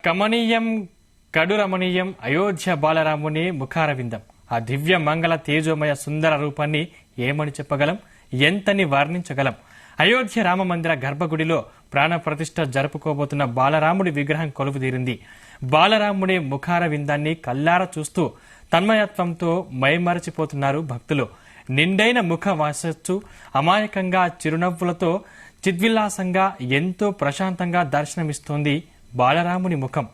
కమనీయం కడు రమణీయం అయోధ్య బాలరాముని ముఖారవిందం. ఆ దివ్య మంగళ తేజోమయ సుందర రూపాన్ని ఏమని చెప్పగలం, ఎంతని వర్ణించగలం? అయోధ్య రామమందిర గర్భగుడిలో ప్రాణప్రతిష్ఠ జరుపుకోబోతున్న బాలరాముడి విగ్రహం కొలువుదీరింది. బాలరాముడి ముఖారవిందాన్ని కల్లార చూస్తూ తన్మయత్వంతో మైమరచిపోతున్నారు భక్తులు. నిండైన ముఖ వాసస్సు అమాయకంగా చిరునవ్వులతో చిద్విలాసంగా ఎంతో ప్రశాంతంగా దర్శనమిస్తోంది బాలరాముని ముఖం.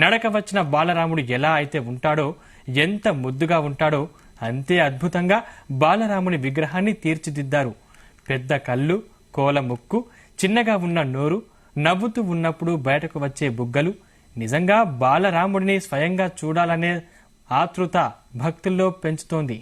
నడక వచ్చిన బాలరాముడు ఎలా అయితే ఉంటాడో, ఎంత ముద్దుగా ఉంటాడో అంతే అద్భుతంగా బాలరాముని విగ్రహాన్ని తీర్చిదిద్దారు. పెద్ద కళ్ళు, కోల ముక్కు, చిన్నగా ఉన్న నోరు, నవ్వుతూ ఉన్నప్పుడు బయటకు వచ్చే బుగ్గలు, నిజంగా బాలరాముడిని స్వయంగా చూడాలనే ఆతృత భక్తుల్లో పెంచుతోంది.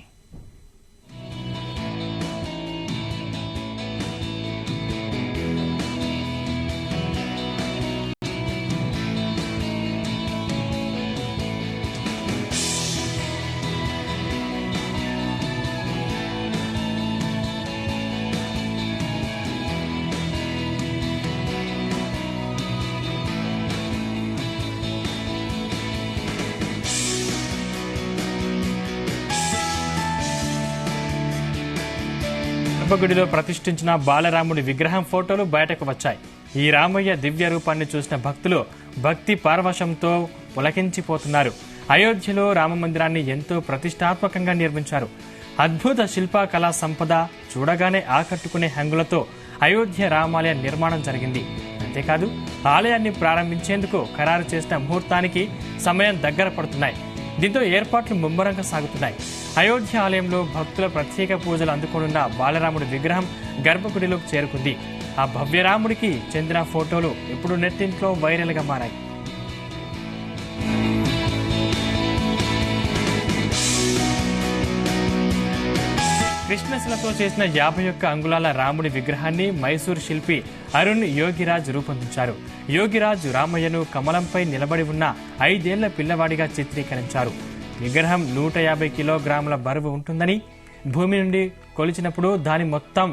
గర్భగుడిలో ప్రతిష్ఠించిన బాలరాముడి విగ్రహం ఫోటోలు బయటకు వచ్చాయి. ఈ రామయ్య దివ్య రూపాన్ని చూసిన భక్తులు భక్తి పారవశంతో పులకించిపోతున్నారు. అయోధ్యలో రామమందిరాన్ని ఎంతో ప్రతిష్టాత్మకంగా నిర్మించారు. అద్భుత శిల్పకళా సంపద చూడగానే ఆకట్టుకునే హంగులతో అయోధ్య రామాలయ నిర్మాణం జరిగింది. అంతేకాదు, ఆలయాన్ని ప్రారంభించేందుకు ఖరారు చేసిన ముహూర్తానికి సమయం దగ్గర పడుతున్నాయి. దీంతో ఏర్పాట్లు ముమ్మరంగా సాగుతున్నాయి. అయోధ్య ఆలయంలో భక్తుల ప్రత్యేక పూజలు అందుకోనున్న బాలరాముడి విగ్రహం గర్భగుడిలోకి చేరుకుంది. ఆ భవ్యరాముడికి చెందిన ఫోటోలు ఇప్పుడు నెట్టింట్లో వైరల్ గా మారాయి. కృష్ణశిలతో చేసిన 51 అంగుళాల రాముడి విగ్రహాన్ని మైసూర్ శిల్పి అరుణ్ యోగిరాజ్ రూపొందించారు. యోగిరాజ్ రామయ్యను కమలంపై నిలబడి ఉన్న 5 ఏళ్ల పిల్లవాడిగా చిత్రీకరించారు. విగ్రహం 150 కిలోగ్రాముల బరువు ఉంటుందని, భూమి నుండి కొలిచినప్పుడు దాని మొత్తం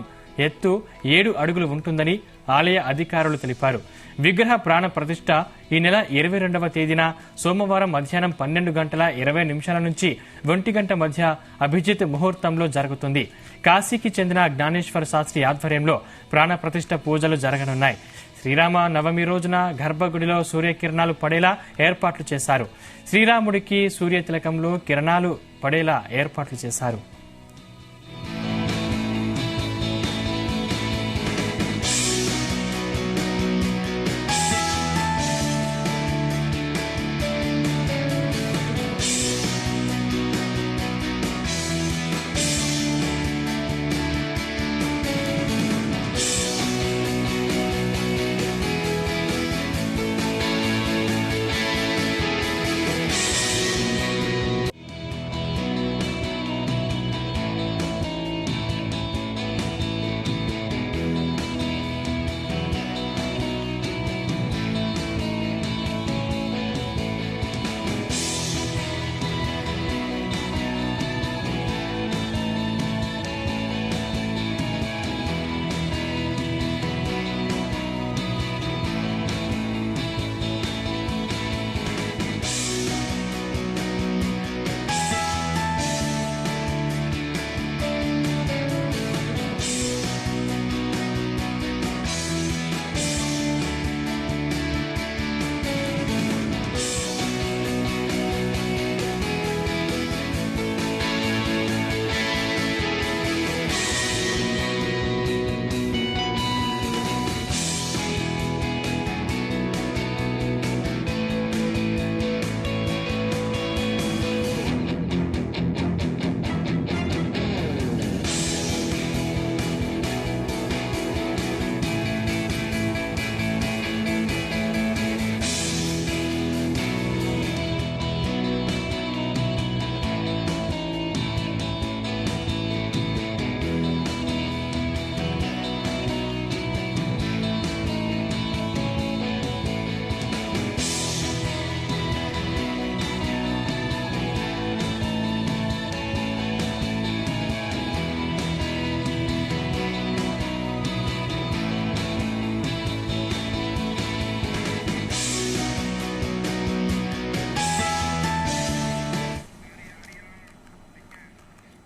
ఎత్తు 7 అడుగులు ఉంటుందని ఆలయ అధికారులు తెలిపారు. విగ్రహ ప్రాణ ప్రతిష్ఠ ఈ నెల 22వ తేదీన సోమవారం మధ్యాహ్నం 12 గంటల 20 నిమిషాల నుంచి 1 గంట మధ్య అభిజిత్ ముహూర్తంలో జరుగుతుంది. కాశీకి చెందిన జ్ఞానేశ్వర శాస్త్రి ఆధ్వర్యంలో ప్రాణ ప్రతిష్ఠ పూజలు జరగనున్నాయి. శ్రీరామ నవమి రోజున గర్భగుడిలో సూర్యకిరణాలు పడేలా ఏర్పాట్లు చేశారు. శ్రీరాముడికి సూర్యతిలకంలో కిరణాలు పడేలా ఏర్పాట్లు చేశారు.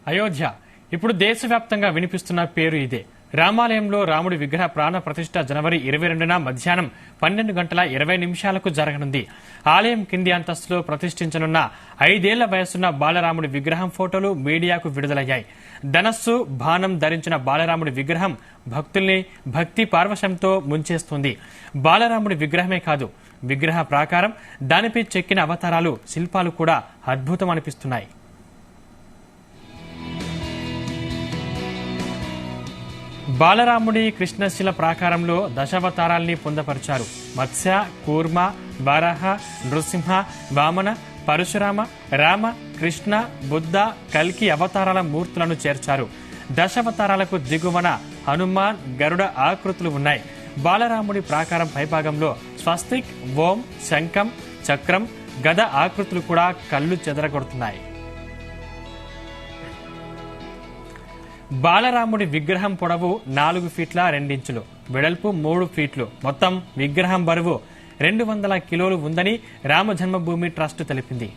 అయోధ్య ఇప్పుడు దేశవ్యాప్తంగా వినిపిస్తున్న పేరు ఇదే. రామాలయంలో రాముడి విగ్రహ ప్రాణ ప్రతిష్ఠ జనవరి 22న మధ్యాహ్నం 12:20 జరగనుంది. ఆలయం కింది అంతస్తులో ప్రతిష్ఠించనున్న 5 ఏళ్ల వయసున్న బాలరాముడి విగ్రహం ఫోటోలు మీడియాకు విడుదలయ్యాయి. ధనస్సు, బాణం ధరించిన బాలరాముడి విగ్రహం భక్తుల్ని భక్తి పార్వశంతో ముంచేస్తుంది. బాలరాముడి విగ్రహమే కాదు, విగ్రహ ప్రాకారం, దానిపై చెక్కిన అవతారాలు, శిల్పాలు కూడా అద్భుతం అనిపిస్తున్నాయి. బాలరాముడి కృష్ణశిల ప్రాకారంలో దశావతారాల్ని పొందపరిచారు. మత్స్య, కూర్మ, వరాహ, నృసింహ, వామన, పరశురామ, రామ, కృష్ణ, బుద్ధ, కల్కి అవతారాల మూర్తులను చేర్చారు. దశావతారాలకు దిగువన హనుమాన్, గరుడ ఆకృతులు ఉన్నాయి. బాలరాముడి ప్రాకారం పైభాగంలో స్వస్తిక్, ఓం, శంఖం, చక్రం, గద ఆకృతులు కూడా కళ్ళు చెదరగొడుతున్నాయి. బాలరాముడి విగ్రహం పొడవు 4 ఫీట్ల 2 ఇంచులు, వెడల్పు 3 ఫీట్లు, మొత్తం విగ్రహం బరువు 200 కిలోలు ఉందని రామ జన్మభూమి ట్రస్ట్ తెలిపింది.